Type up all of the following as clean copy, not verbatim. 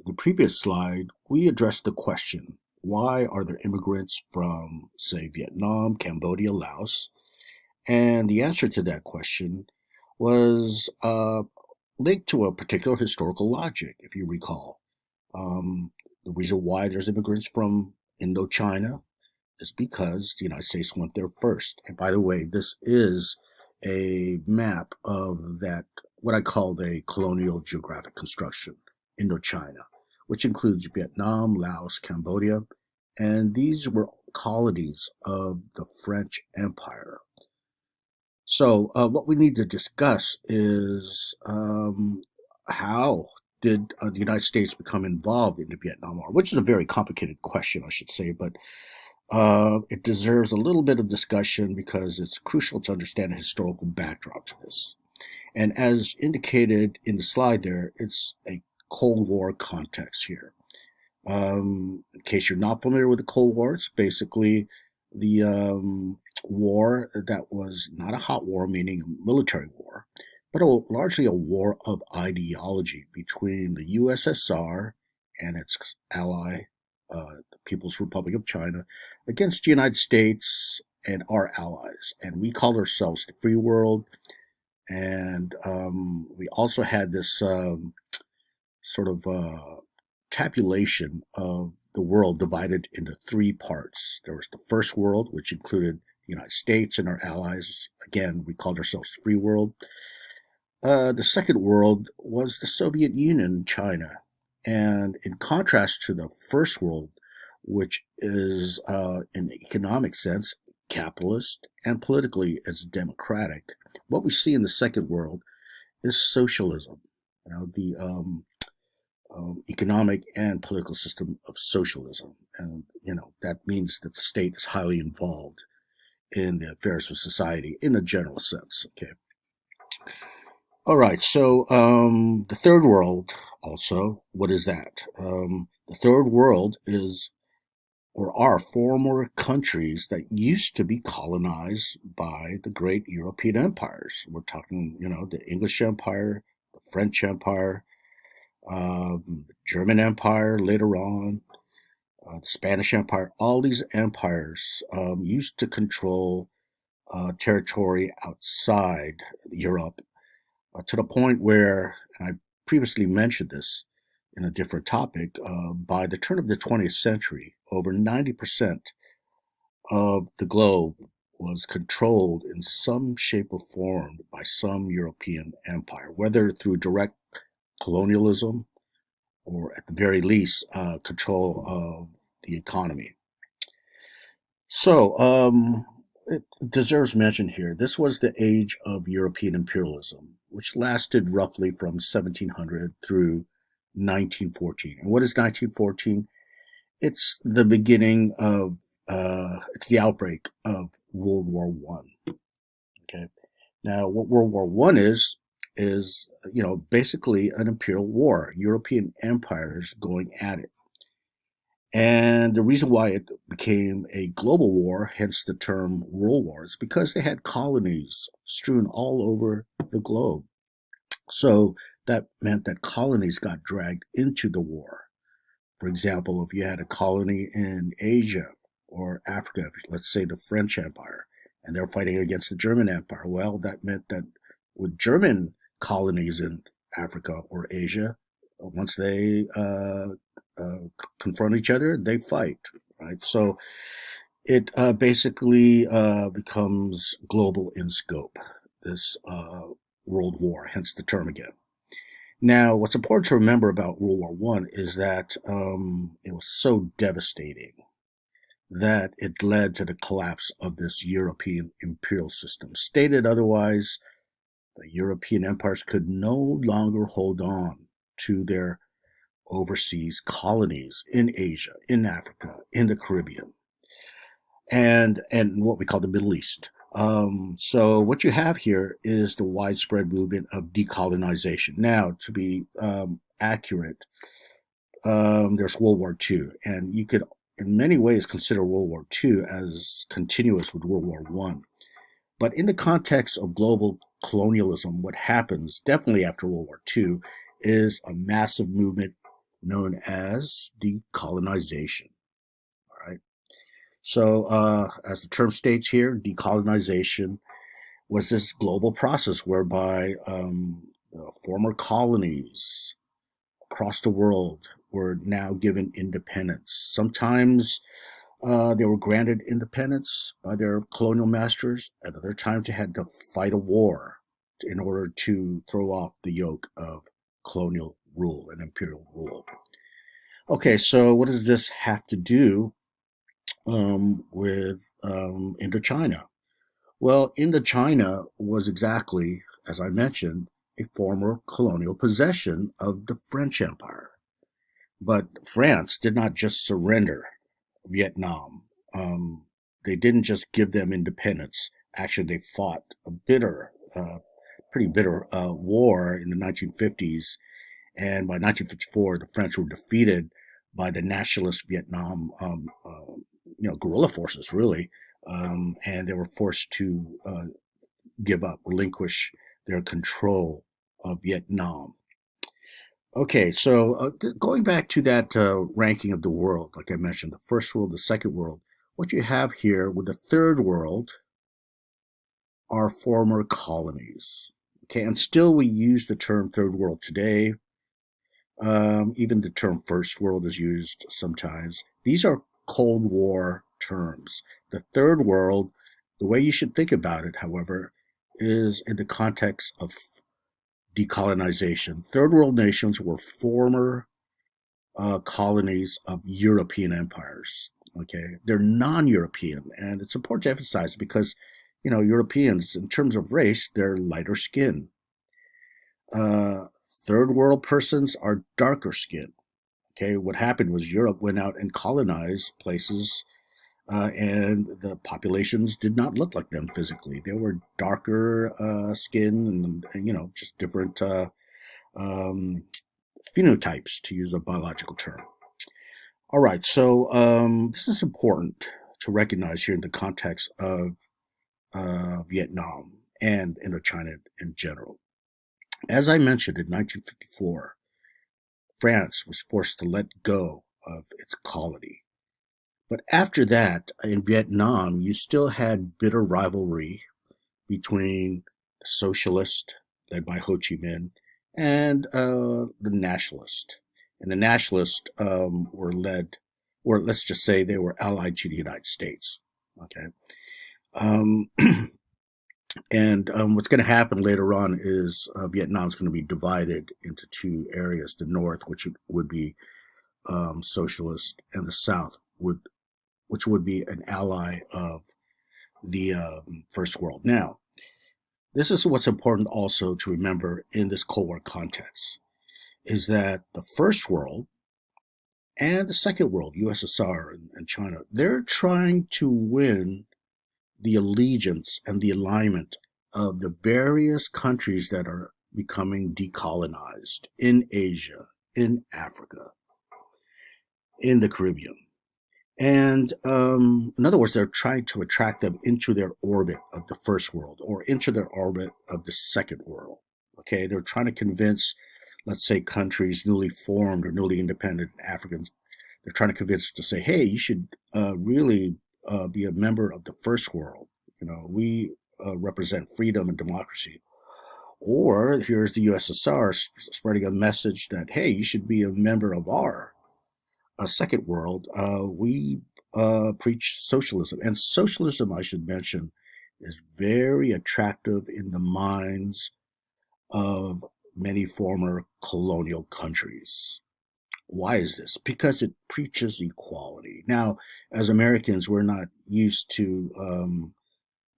In the previous slide, we addressed the question, why are there immigrants from, say, Vietnam, Cambodia, Laos? And the answer to that question was linked to a particular historical logic, if you recall. Um, the reason why there's immigrants from Indochina is because the United States went there first. And by the way, this is a map of that, what I call the colonial geographic construction, Indochina, which includes Vietnam, Laos, Cambodia, and these were colonies of the French Empire. So, what we need to discuss is how did the United States become involved in the Vietnam War, which is a very complicated question, I should say, but it deserves a little bit of discussion because it's crucial to understand the historical backdrop to this. And as indicated in the slide there, it's a Cold War context here. In case you're not familiar with the Cold War, it's basically the war that was not a hot war, meaning a military war, but largely a war of ideology between the USSR and its ally, the People's Republic of China, against the United States and our allies. And we called ourselves the free world. And we also had this sort of tabulation of the world divided into three parts. There was the first world, which included the United States and our allies. Again, we called ourselves the free world. The second world was the Soviet Union and China. And in contrast to the first world, which is, in the economic sense, capitalist and politically it's democratic, what we see in the second world is socialism. The economic and political system of socialism. And, that means that the state is highly involved in the affairs of society in a general sense. Okay. All right. So the third world also, what is that? The third world is or are former countries that used to be colonized by the great European empires. We're talking, the English Empire, the French Empire, the German Empire later on, the Spanish Empire. All these empires used to control territory outside Europe to the point where, and I previously mentioned this in a different topic, by the turn of the 20th century, over 90% of the globe was controlled in some shape or form by some European empire, whether through direct colonialism or at the very least control of the economy. So it deserves mention here. This was the age of European imperialism, which lasted roughly from 1700 through 1914. And what is 1914? It's the beginning of, it's the outbreak of World War One. Okay. Now, what World War One is basically an imperial war, European empires going at it. And the reason why it became a global war, hence the term World War, is because they had colonies strewn all over the globe. So that meant that colonies got dragged into the war. For example, if you had a colony in Asia or Africa, let's say the French Empire, and they're fighting against the German Empire, well, that meant that with German colonies in Africa or Asia, once they confront each other, they fight, right? So it basically becomes global in scope, this World War, hence the term again. Now, what's important to remember about World War One is that it was so devastating that it led to the collapse of this European imperial system. Stated otherwise, the European empires could no longer hold on to their overseas colonies in Asia, in Africa, in the Caribbean, and what we call the Middle East. So what you have here is the widespread movement of decolonization. Now, to be accurate, there's World War II, and you could, in many ways, consider World War II as continuous with World War One. But in the context of global colonialism, what happens definitely after World War II is a massive movement known as decolonization. All right. So, as the term states here, decolonization was this global process whereby former colonies across the world were now given independence. Sometimes they were granted independence by their colonial masters. At other times, they had to fight a war in order to throw off the yoke of colonial rule and imperial rule. Okay, so what does this have to do with Indochina? Well, Indochina was exactly, as I mentioned, a former colonial possession of the French Empire. But France did not just surrender Vietnam. They didn't just give them independence. Actually, they fought a pretty bitter war in the 1950s. And by 1954, the French were defeated by the nationalist Vietnam, guerrilla forces, really. And they were forced to give up, relinquish their control of Vietnam. Okay, so going back to that ranking of the world, like I mentioned, the first world, the second world, what you have here with the third world are former colonies. Okay, and still we use the term third world today. Even the term first world is used sometimes. These are Cold War terms. The third world, the way you should think about it, however, is in the context of decolonization. Third world nations were former colonies of European empires. Okay, they're non-European, and it's important to emphasize because, Europeans, in terms of race, they're lighter skin. Uh, Third world persons are darker skin. Okay, what happened was Europe went out and colonized places, and the populations did not look like them physically. They were darker skin and just different um, phenotypes, to use a biological term. All right, so this is important to recognize here in the context of Vietnam and Indochina in general. As I mentioned, in 1954, France was forced to let go of its colony. But after that, in Vietnam, you still had bitter rivalry between the socialist, led by Ho Chi Minh, and the nationalist. And the nationalists were led, or let's just say they were allied to the United States. Okay. Um, and what's going to happen later on is Vietnam's going to be divided into two areas: the North, which would be socialist, and the South, which would be an ally of the First World. Now, this is what's important also to remember in this Cold War context, is that the First World and the Second World, USSR and China, they're trying to win the allegiance and the alignment of the various countries that are becoming decolonized in Asia, in Africa, in the Caribbean. And in other words, they're trying to attract them into their orbit of the first world or into their orbit of the second world. Okay, they're trying to convince, let's say, countries newly formed or newly independent Africans. They're trying to convince to say, hey, you should really be a member of the first world. We represent freedom and democracy. Or here's the USSR spreading a message that, hey, you should be a member of our second world. We preach socialism. And socialism, I should mention, is very attractive in the minds of many former colonial countries. Why is this? Because it preaches equality. Now, as Americans, we're not used to,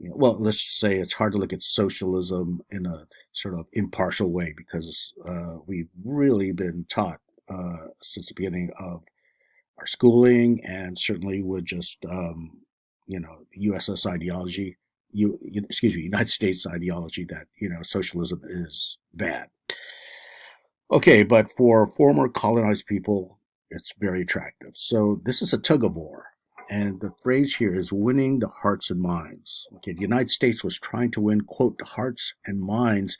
well, let's say it's hard to look at socialism in a sort of impartial way because we've really been taught since the beginning of our schooling and certainly with just, USS ideology, United States ideology that, socialism is bad. Okay, but for former colonized people, it's very attractive. So this is a tug of war. And the phrase here is winning the hearts and minds. Okay, the United States was trying to win, quote, the hearts and minds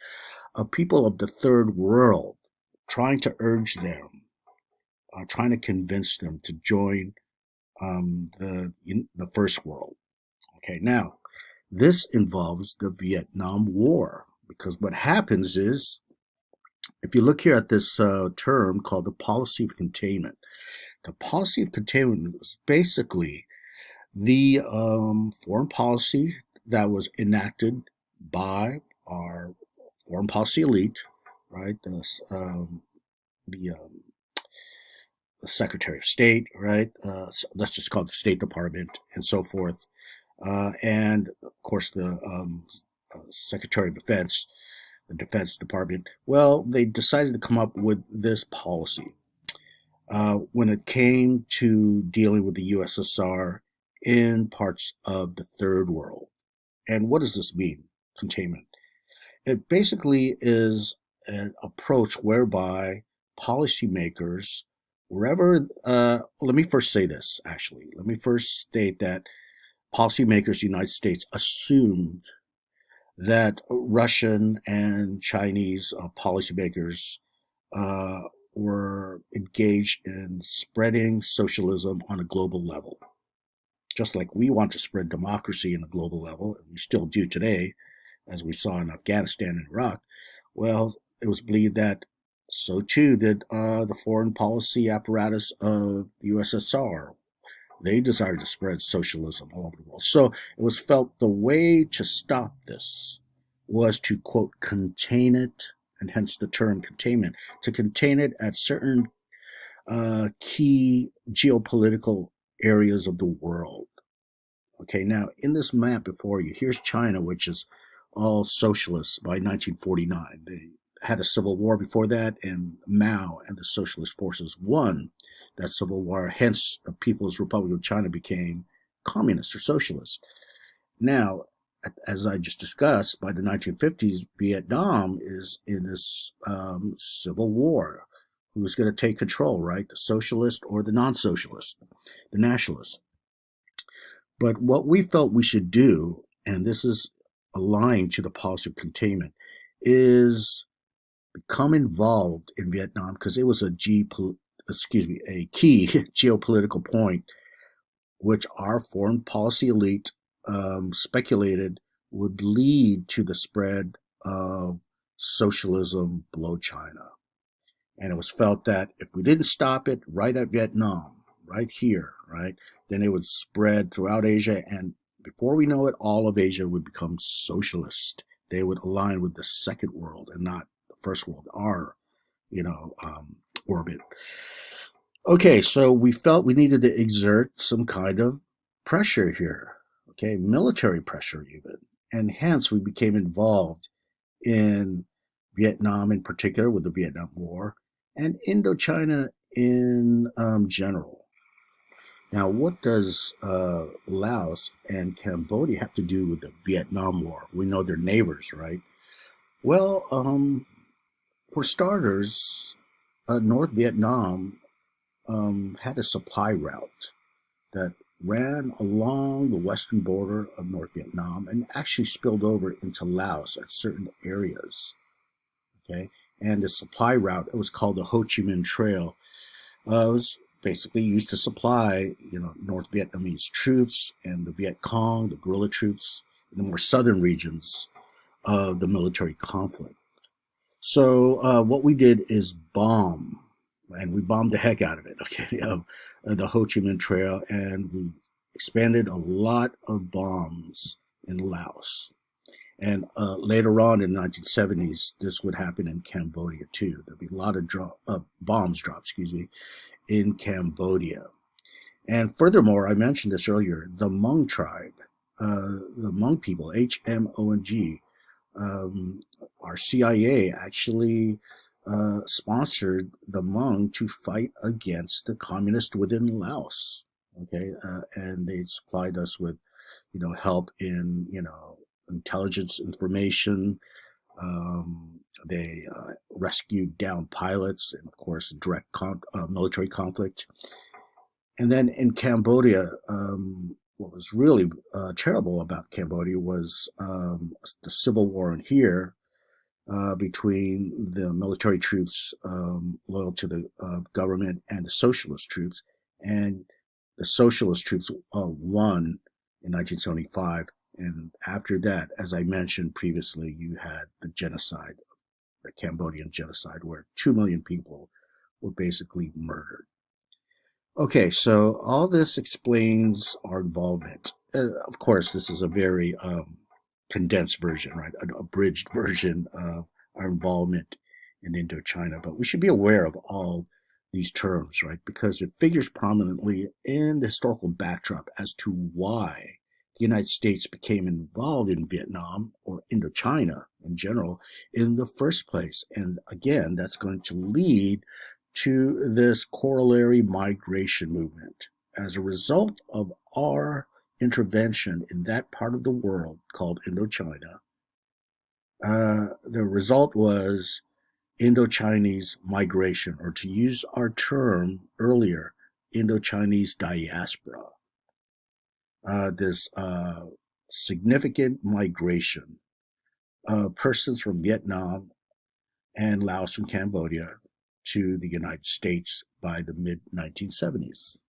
of people of the third world, trying to urge them trying to convince them to join the First World. Okay, now this involves the Vietnam War, because what happens is, if you look here at this term called the policy of containment, the policy of containment was basically the foreign policy that was enacted by our foreign policy elite, right? The the Secretary of State, right? Let's just call it the State Department and so forth. And of course, the Secretary of Defense, the Defense Department. Well, they decided to come up with this policy when it came to dealing with the USSR in parts of the Third World. And what does this mean, containment? It basically is an approach whereby policymakers, wherever, let me first say this, actually. Let me first state that policymakers in the United States assumed that Russian and Chinese policymakers uh, were engaged in spreading socialism on a global level. Just like we want to spread democracy on a global level, and we still do today, as we saw in Afghanistan and Iraq, well, it was believed that so too did the foreign policy apparatus of the USSR. They desired to spread socialism all over the world. So it was felt the way to stop this was to, quote, contain it, and hence the term containment, to contain it at certain key geopolitical areas of the world. Okay, now in this map before you, here's China, which is all socialists by 1949. They had a civil war before that, and Mao and the socialist forces won that civil war. Hence, the People's Republic of China became communist or socialist. Now, as I just discussed, by the 1950s, Vietnam is in this civil war. Who's going to take control, right? The socialist or the non-socialist, the nationalist. But what we felt we should do, and this is aligned to the policy of containment, is become involved in Vietnam, because it was a key geopolitical point, which our foreign policy elite speculated would lead to the spread of socialism below China. And it was felt that if we didn't stop it right at Vietnam, right here, right, then it would spread throughout Asia. And before we know it, all of Asia would become socialist. They would align with the second world and not the first world, our, orbit. Okay, so we felt we needed to exert some kind of pressure here, okay, military pressure even. And hence we became involved in Vietnam in particular with the Vietnam War and Indochina in general. Now, what does Laos and Cambodia have to do with the Vietnam War? We know they're neighbors, right? Well, for starters, North Vietnam had a supply route that ran along the western border of North Vietnam and actually spilled over into Laos at certain areas. Okay, and the supply route, it was called the Ho Chi Minh Trail. It was basically used to supply, North Vietnamese troops and the Viet Cong, the guerrilla troops, in the more southern regions of the military conflict. So what we did is bomb, and we bombed the heck out of it, okay, of the Ho Chi Minh Trail, and we expanded a lot of bombs in Laos. And later on in the 1970s, this would happen in Cambodia too. There'd be a lot of bombs dropped, in Cambodia. And furthermore, I mentioned this earlier, the Hmong tribe, the Hmong people, HMONG, our CIA actually sponsored the Hmong to fight against the communists within Laos. Okay, and they supplied us with, help in, intelligence information. They rescued downed pilots, and of course, direct military conflict. And then in Cambodia, what was really terrible about Cambodia was the civil war in here between the military troops loyal to the government and the socialist troops. And the socialist troops won in 1975. And after that, as I mentioned previously, you had the genocide, the Cambodian genocide, where 2 million people were basically murdered. Okay, so all this explains our involvement. Of course, this is a very condensed version, right? An abridged version of our involvement in Indochina, but we should be aware of all these terms, right? Because it figures prominently in the historical backdrop as to why the United States became involved in Vietnam or Indochina in general in the first place. And again, that's going to lead to this corollary migration movement. As a result of our intervention in that part of the world called Indochina, the result was Indochinese migration, or to use our term earlier, Indochinese diaspora. This significant migration of persons from Vietnam and Laos and Cambodia to the United States by the mid 1970s.